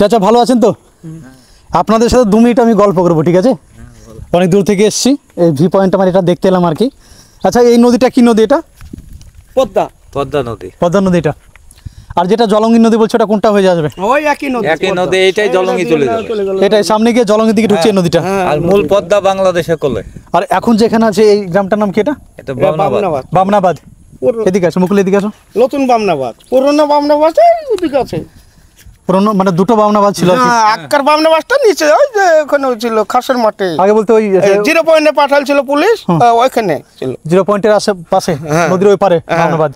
চাচা ভালো আছেন তো? আপনাদের সাথে 2 মিনিট আমি গল্প করবো, ঠিক আছে? অনেক দূর থেকে এসেছি, এই ভি পয়েন্ট আমার এটা দেখতে এলাম আর কি। আচ্ছা, এই নদীটা কি নদী? এটা পদ্মা নদী। পদ্মা নদী এটা। আর যেটা জলঙ্গি নদী বলছো ওটা কোনটা হয়ে যাবে? ওই একই নদী, এইটাই জলঙ্গি চলে যাবে। এটাই সামনে গিয়ে জলঙ্গির দিকে ঢুকছে নদীটা। আর মূল পদ্মা বাংলাদেশে কোলে। আর এখন যেখানে আছে এই গ্রামটার নাম কি? এটা বামনাবাদ। এদিকে আসো, মুকুল এদিকে আসো। নতুন বামনাবাদ, পুরনো বামনাবাদ ওদিকে আছে। পুরনো মানে দুটো বামনাবাদ ছিল। আক্কার বামনাবাদটা নিচে ওই যে ওখানে ছিল খাসের মাঠে। আগে বলতে ওই 0 পয়েন্টে পাঠাল ছিল পুলিশ, ওইখানে ছিল 0 পয়েন্টের আশেপাশে নদীর ওই পারে বামনাবাদ,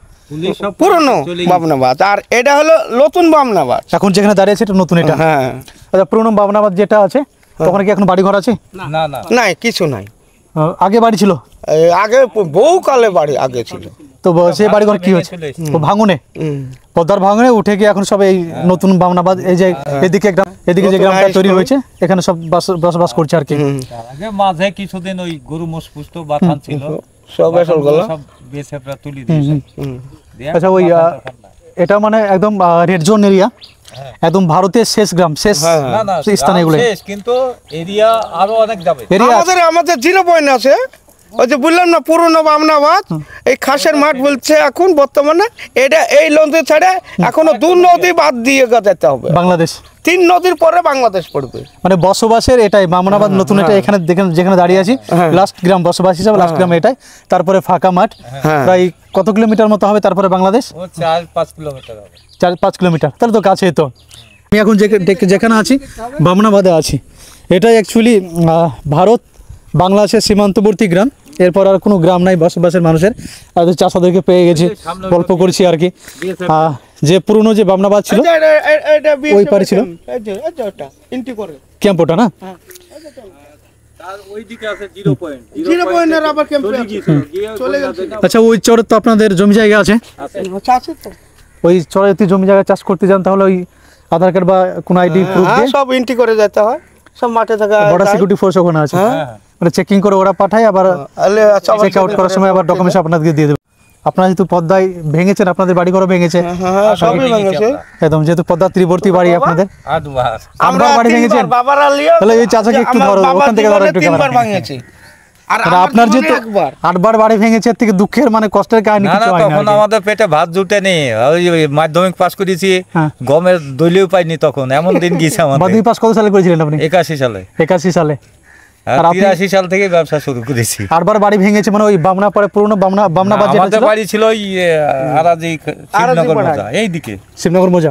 পুরনো বামনাবাদ। আর এটা হলো নতুন বামনাবাদ, এখন যেখানে দাঁড়িয়েছে এটা নতুন। এটা হ্যাঁ। আচ্ছা, পুরনো বামনাবাদ যেটা আছে তখন কি এখন বাড়ি ঘর আছে? না নাই, কিছু নাই। আগে বাড়ি ছিল? আগে বহুকালে বাড়ি আগে ছিল। তো সেই বাড়ি ঘর কি হয়েছে? ও ভাঙনে, পদ্মার ভাঙনে উঠে গিয়ে এখন সব এই নতুন বামনাবাদ, এই যে এদিকে যে গ্রামটা তৈরি হয়েছে এখানে সব বসবাস করছে আর কি। আগে মাঝে কিছুদিন ওই গরু মোষ পুষতো, বাথান ছিল, সব এসব গলা সব বেছে তুলি দিয়েছে। আচ্ছা, ওই এটা মানে একদম রেড জোন এরিয়া, একদম ভারতের শেষ গ্রাম, শেষ স্থান এগুলো, কিন্তু এরিয়া আরো অনেক যাবে। আমাদের 0 পয়েন্ট আছে। ওই যে বললাম না পুরনো বামনাবাদ, এই খাসের মাঠ বলছে এখন বর্তমানে। এটা এই নদী ছেড়ে এখনো 2 নদী বাদ দিয়ে যেতে হবে বাংলাদেশ। 3 নদীর পরে বাংলাদেশ পড়বে। মানে বসবাসের এটাই বামনাবাদ নতুন। এটা এখানে যেখানে দাঁড়িয়ে আছি লাস্ট গ্রাম, বসবাস হিসাবে লাস্ট গ্রাম এটাই। তারপরে ফাঁকা মাঠ, প্রায় কত কিলোমিটার মতো হবে তারপরে বাংলাদেশ? 4-5 কিলোমিটার হবে। 4-5 কিলোমিটার, তাহলে তো কাছেই তো। আমি এখন যেখানে আছি বামনাবাদে আছি। এটাই অ্যাকচুয়ালি ভারত বাংলাদেশের সীমান্তবর্তী গ্রাম। এরপর আর কোনো গ্রাম নাই বসবাসের মানুষের। আর চাষাদেরকে পেয়ে গেছি, গল্প করছি আর কি। যে পুরনো যে বামনাবাদ ছিল ওই পারে ছিল ক্যাম্প, ওটা না? আচ্ছা, ওই চরে তো আপনাদের জমি জায়গা আছে? ওই চরে যদি জমি জায়গা চাষ করতে যান তাহলে ওই আধার কার্ড বা কোনো আইডি প্রুফ দিয়ে সব এন্ট্রি করে যেতে হয়। সব মাঠে থাকা বর্ডার সিকিউরিটি ফোর্স ওখানে আছে, মানে চেকিং করে ওরা পাঠায়, আবার চেক আউট করার সময় আবার ডকুমেন্টস আপনাদেরকে দিয়ে দেবে। আপনারা যেহেতু পদ্মায় ভেঙেছেন, আপনাদের বাড়ি ঘরও ভেঙেছে একদম, যেহেতু পদ্মা তীরবর্তী বাড়ি আপনাদের। 8 বার বাড়ি ভেঙেছেন? তাহলে এই চাচাকে একটু ধরো, ওখান থেকে ধরো একটু। আর আপনার যেহেতু 8 বার বাড়ি ভেঙেছে, এর থেকে দুঃখের মানে কষ্টের কাহিনী কিছু হয় না। তখন আমাদের পেটে ভাত জুটেনি, ওই মাধ্যমিক পাস করেছি, গমের দলীয় পাইনি তখন, এমন দিন গিয়েছে আমাদের। মাধ্যমিক পাস কত সালে করেছিলেন আপনি? 81 সালে। 81 সালে। আর 83 সাল থেকে ব্যবসা শুরু করেছি। 8 বার বাড়ি ভেঙেছে মানে ওই বামনা পরে পুরনো বামনাবাদ যেটা আমাদের বাড়ি ছিল ওই আরাজি শিবনগর মোজা, এইদিকে শিবনগর মোজা।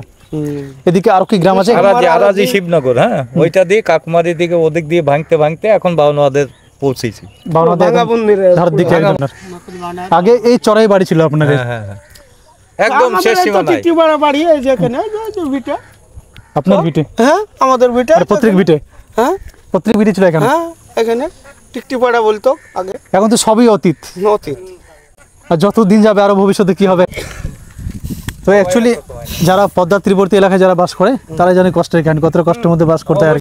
এদিকে আর কি গ্রাম আছে? আরাজি শিবনগর, হ্যাঁ, ওইটা দিয়ে কাকমারির দিকে ওদিক দিয়ে ভাঙতে এখন বাউনাদের পৌঁছেছি। আগে এই চড়াই বাড়ি ছিল আপনাদের? একদম শেষ সীমানায় বাড়ি, এই যে এখানে ভিটা। আপনার ভিটে? হ্যাঁ, আমাদের ভিটা। পত্রিক ভিটে? হ্যাঁ, পত্রিক ভিটে ছিল এখানে। হ্যাঁ, এখানে টিকটিপাড়া বলতো আগে। এখন তো সবই অতীত। আর যত দিন যাবে আরো ভবিষ্যতে কি হবে। তো অ্যাকচুয়ালি যারা পদ্মা তীরবর্তী এলাকায় যারা বাস করে তারা জানে কষ্টের কাহিনী, কতটা কষ্টের মধ্যে বাস করতে হয়।